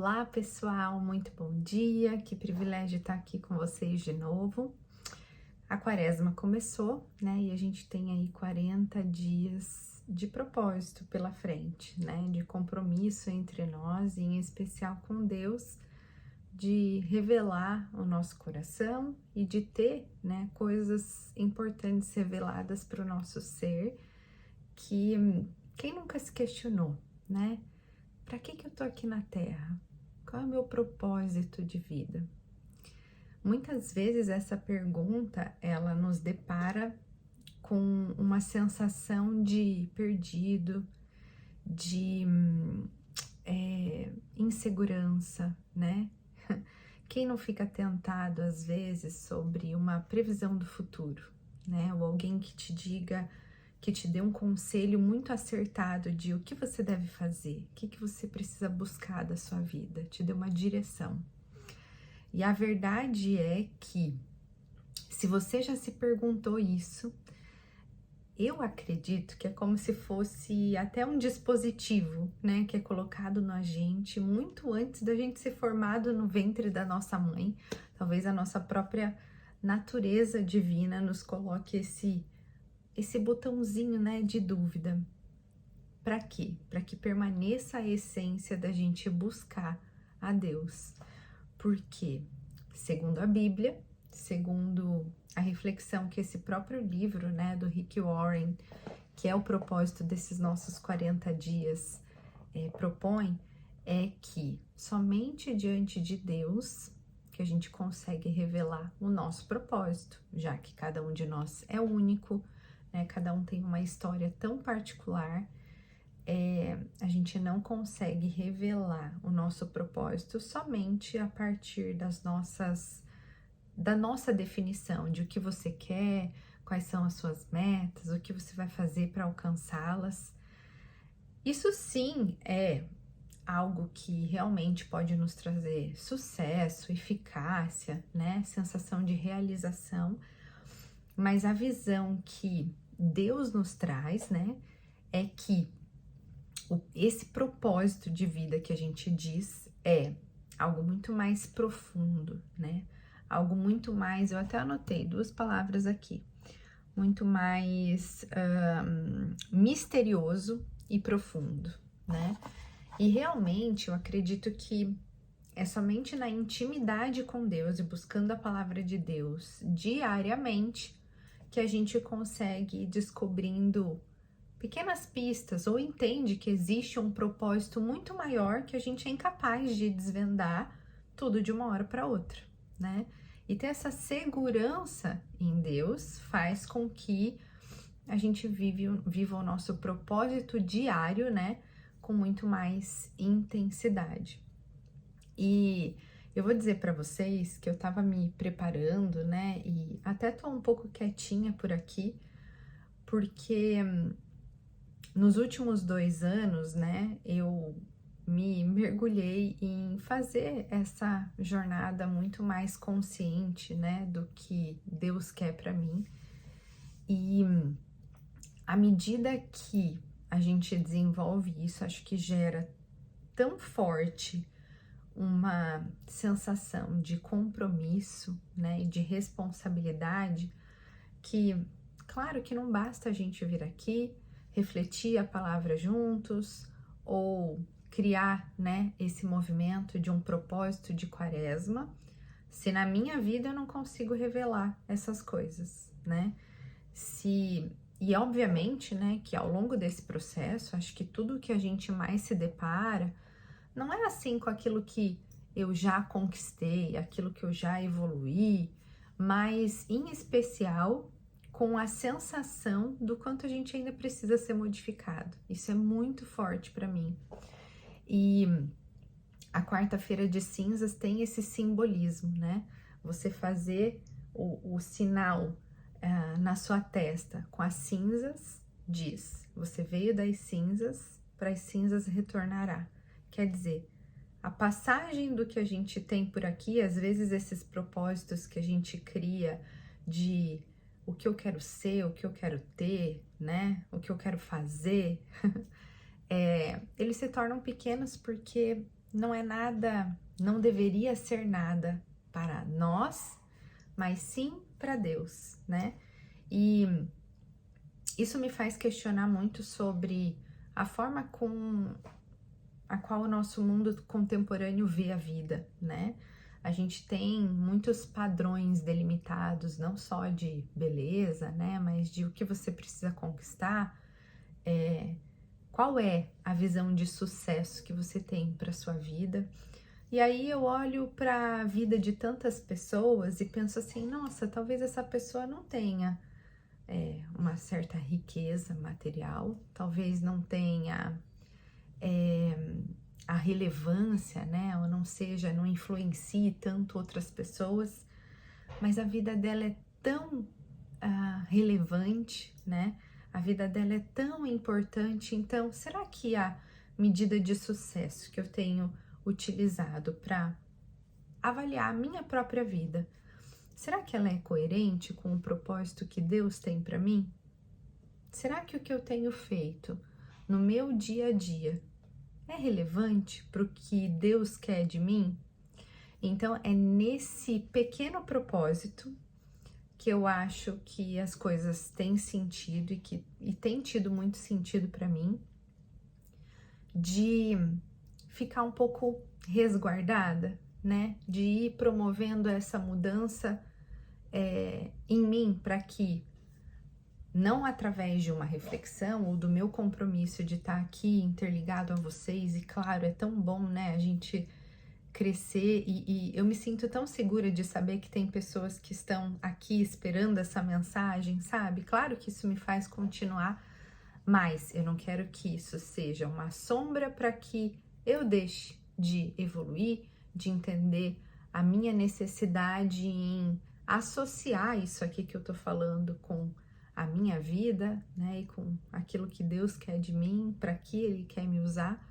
Olá, pessoal, muito bom dia, que privilégio estar aqui com vocês de novo. A quaresma começou, né, e a gente tem aí 40 dias de propósito pela frente, né, de compromisso entre nós e em especial com Deus, de revelar o nosso coração e de ter, né, coisas importantes reveladas para o nosso ser, que quem nunca se questionou, né? Para que eu tô aqui na Terra? Qual é o meu propósito de vida? Muitas vezes essa pergunta, ela nos depara com uma sensação de perdido, de insegurança, né? Quem não fica tentado às vezes sobre uma previsão do futuro, né? Ou alguém que te diga, que te dê um conselho muito acertado de o que você deve fazer, o que você precisa buscar da sua vida, te dê uma direção. E a verdade é que, se você já se perguntou isso, eu acredito que é como se fosse até um dispositivo, né, que é colocado na gente muito antes da gente ser formado no ventre da nossa mãe. Talvez a nossa própria natureza divina nos coloque esse botãozinho, né, de dúvida. Para quê? Para que permaneça a essência da gente buscar a Deus. Porque, segundo a Bíblia, segundo a reflexão que esse próprio livro, né, do Rick Warren, que é o propósito desses nossos 40 dias, propõe, é que somente diante de Deus que a gente consegue revelar o nosso propósito, já que cada um de nós é único, né, cada um tem uma história tão particular. A gente não consegue revelar o nosso propósito somente a partir da nossa definição de o que você quer, quais são as suas metas, o que você vai fazer para alcançá-las. Isso sim é algo que realmente pode nos trazer sucesso, eficácia, né, sensação de realização, mas a visão que Deus nos traz, né, é que esse propósito de vida que a gente diz é algo muito mais profundo, né? Algo muito mais, eu até anotei duas palavras aqui, muito mais misterioso e profundo, né? E realmente eu acredito que é somente na intimidade com Deus e buscando a palavra de Deus diariamente que a gente consegue ir descobrindo pequenas pistas ou entende que existe um propósito muito maior que a gente é incapaz de desvendar tudo de uma hora para outra, né? E ter essa segurança em Deus faz com que a gente viva o nosso propósito diário, né? Com muito mais intensidade. E eu vou dizer para vocês que eu tava me preparando, né? E até tô um pouco quietinha por aqui, porque nos últimos 2 anos, né, eu me mergulhei em fazer essa jornada muito mais consciente, né, do que Deus quer para mim. E à medida que a gente desenvolve isso, acho que gera tão forte uma sensação de compromisso, né, e de responsabilidade, que, claro que não basta a gente vir aqui, refletir a palavra juntos, ou criar, né, esse movimento de um propósito de quaresma, se na minha vida eu não consigo revelar essas coisas, né? E obviamente, né, que ao longo desse processo, acho que tudo que a gente mais se depara, não é assim com aquilo que eu já conquistei, aquilo que eu já evoluí, mas em especial com a sensação do quanto a gente ainda precisa ser modificado. Isso é muito forte para mim. E a quarta-feira de cinzas tem esse simbolismo, né? Você fazer o sinal na sua testa com as cinzas diz: você veio das cinzas, para as cinzas retornará. Quer dizer, a passagem do que a gente tem por aqui, às vezes esses propósitos que a gente cria de o que eu quero ser, o que eu quero ter, né? O que eu quero fazer, eles se tornam pequenos porque não é nada, não deveria ser nada para nós, mas sim para Deus, né? E isso me faz questionar muito sobre a forma com a qual o nosso mundo contemporâneo vê a vida, né? A gente tem muitos padrões delimitados, não só de beleza, né? Mas de o que você precisa conquistar. Qual é a visão de sucesso que você tem para sua vida? E aí eu olho para a vida de tantas pessoas e penso assim, nossa, talvez essa pessoa não tenha uma certa riqueza material, talvez não tenha a relevância, né? Ou não seja, não influencie tanto outras pessoas, mas a vida dela é tão relevante, né? A vida dela é tão importante. Então, será que a medida de sucesso que eu tenho utilizado para avaliar a minha própria vida, será que ela é coerente com o propósito que Deus tem para mim? Será que o que eu tenho feito no meu dia a dia é relevante para o que Deus quer de mim? Então, é nesse pequeno propósito que eu acho que as coisas têm sentido e tem tido muito sentido para mim, de ficar um pouco resguardada, né? De ir promovendo essa mudança em mim, para que não através de uma reflexão ou do meu compromisso de estar aqui interligado a vocês, e claro, é tão bom, né, a gente crescer e eu me sinto tão segura de saber que tem pessoas que estão aqui esperando essa mensagem, sabe? Claro que isso me faz continuar, mas eu não quero que isso seja uma sombra para que eu deixe de evoluir, de entender a minha necessidade em associar isso aqui que eu tô falando com a minha vida, né, e com aquilo que Deus quer de mim, para que Ele quer me usar.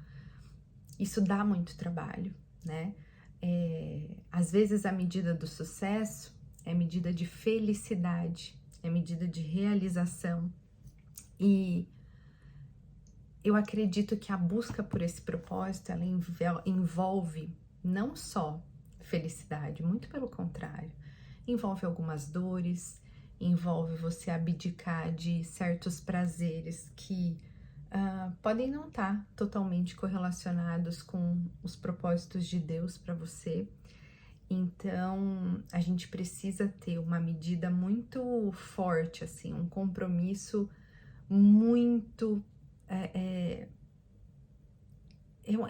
Isso dá muito trabalho, né? Às vezes a medida do sucesso é medida de felicidade, é medida de realização. E eu acredito que a busca por esse propósito, ela envolve não só felicidade, muito pelo contrário, envolve algumas dores, envolve você abdicar de certos prazeres que podem não estar totalmente correlacionados com os propósitos de Deus para você. Então, a gente precisa ter uma medida muito forte, assim, um compromisso muito. É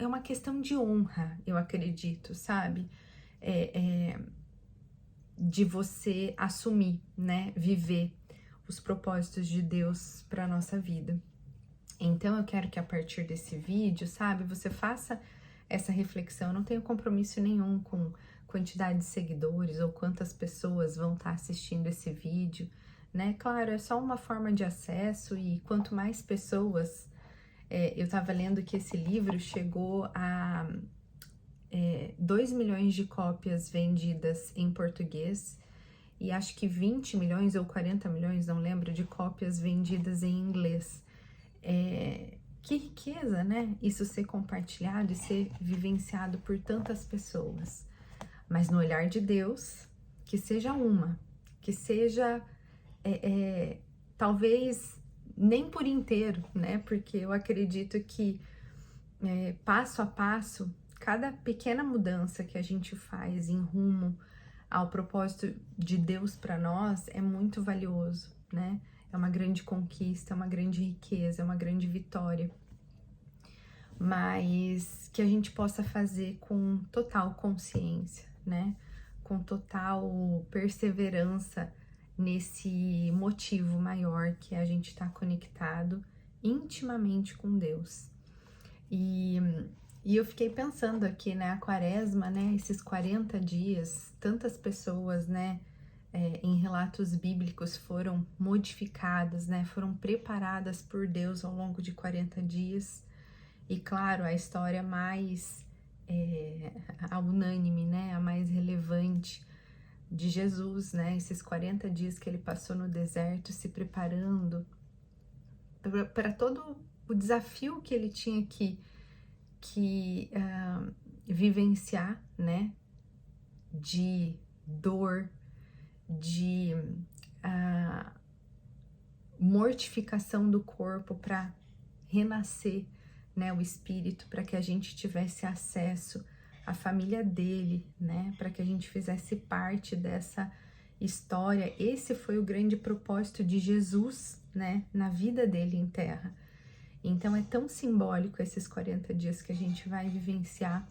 uma questão de honra, eu acredito, sabe? De você assumir, né? Viver os propósitos de Deus para nossa vida. Então, eu quero que a partir desse vídeo, sabe, você faça essa reflexão. Eu não tenho compromisso nenhum com quantidade de seguidores ou quantas pessoas vão estar assistindo esse vídeo, né? Claro, é só uma forma de acesso e quanto mais pessoas... eu estava lendo que esse livro chegou a 2 milhões de cópias vendidas em português e acho que 20 milhões ou 40 milhões, não lembro, de cópias vendidas em inglês. Que riqueza, né? Isso ser compartilhado e ser vivenciado por tantas pessoas. Mas no olhar de Deus, que seja uma, que seja talvez nem por inteiro, né? Porque eu acredito que passo a passo, cada pequena mudança que a gente faz em rumo ao propósito de Deus para nós é muito valioso, né? É uma grande conquista, é uma grande riqueza, é uma grande vitória. Mas que a gente possa fazer com total consciência, né? Com total perseverança nesse motivo maior que é a gente estar conectado intimamente com Deus. E eu fiquei pensando aqui, né? A quaresma, né? Esses 40 dias, tantas pessoas, né? Em relatos bíblicos foram modificadas, né? Foram preparadas por Deus ao longo de 40 dias. E claro, a história mais a unânime, né? A mais relevante de Jesus, né? Esses 40 dias que ele passou no deserto se preparando para todo o desafio que ele tinha que vivenciar, né, de dor, de mortificação do corpo para renascer, né, o espírito, para que a gente tivesse acesso à família dele, né, para que a gente fizesse parte dessa história. Esse foi o grande propósito de Jesus, né, na vida dele em terra. Então é tão simbólico esses 40 dias que a gente vai vivenciar,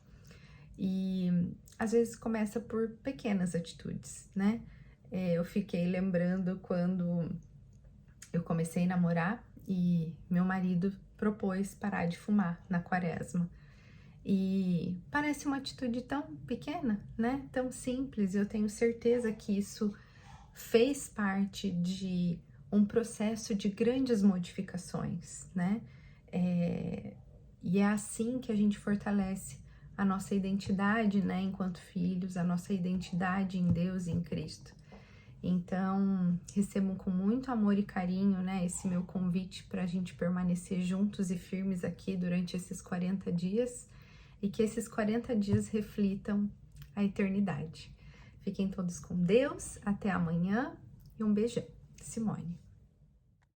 e às vezes começa por pequenas atitudes, né? Eu fiquei lembrando quando eu comecei a namorar e meu marido propôs parar de fumar na quaresma. E parece uma atitude tão pequena, né? Tão simples. Eu tenho certeza que isso fez parte de um processo de grandes modificações, né? E é assim que a gente fortalece a nossa identidade, né, enquanto filhos, a nossa identidade em Deus e em Cristo. Então, recebam com muito amor e carinho, né, esse meu convite para a gente permanecer juntos e firmes aqui durante esses 40 dias, e que esses 40 dias reflitam a eternidade. Fiquem todos com Deus, até amanhã e um beijão. Simone.